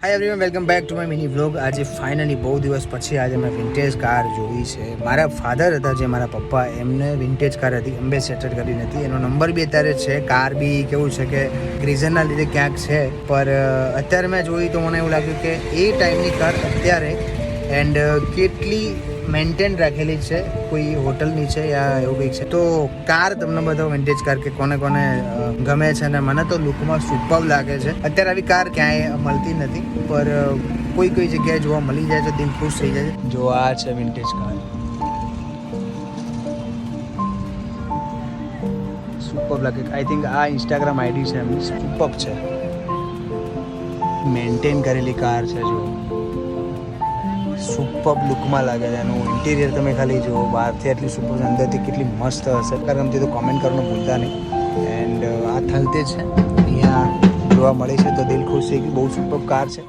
Hi everyone, welcome back to my mini vlog. આજે finally બહુ દિવસ પછી આજે મેં વિન્ટેજ કાર જોઈ છે. મારા ફાધર હતા જે મારા પપ્પા, એમને વિન્ટેજ કાર હતી, એમ્બેસેડર કરી હતી. એનો નંબર બી અત્યારે છે. કાર બી કેવું છે કે રીઝનના લીધે ક્યાંક છે, પર અત્યારે મેં જોઈ તો મને એવું લાગ્યું કે એ ટાઈમની કાર અત્યારે એન્ડ કેટલી મેન્ટેન રાખેલી છે, કોઈ હોટલની છે યા એવું કંઈક છે. તો કાર તમને બતાવો, વિન્ટેજ કાર કે કોને કોને ગમે છે. અને મને તો લુકમાં સુપર લાગે છે. અત્યારે આવી કાર ક્યાંય મળતી નથી, પર કોઈ કોઈ જગ્યાએ જોવા મળી જાય તો દિલ ખુશ થઈ જાય. જો આ છે વિન્ટેજ કાર, સુપર લાગે. આઈ થિંક આ ઇન્સ્ટાગ્રામ આઈડી છે એમની. સુપર છે, મેન્ટેન કરેલી કાર છે. જો સુપર લુકમાં લાગે છે. એનું ઇન્ટિરિયર તમે ખાલી જુઓ, બહારથી આટલી સુપર, અંદરથી કેટલી મસ્ત હશે. ગમતી તો કોમેન્ટ કરવાનું ભૂલતા નહીં. એન્ડ આ થલતે છે, અહીંયા જોવા મળે છે તો દિલ ખુશ થઈ ગયું. બહુ સુપર કાર છે.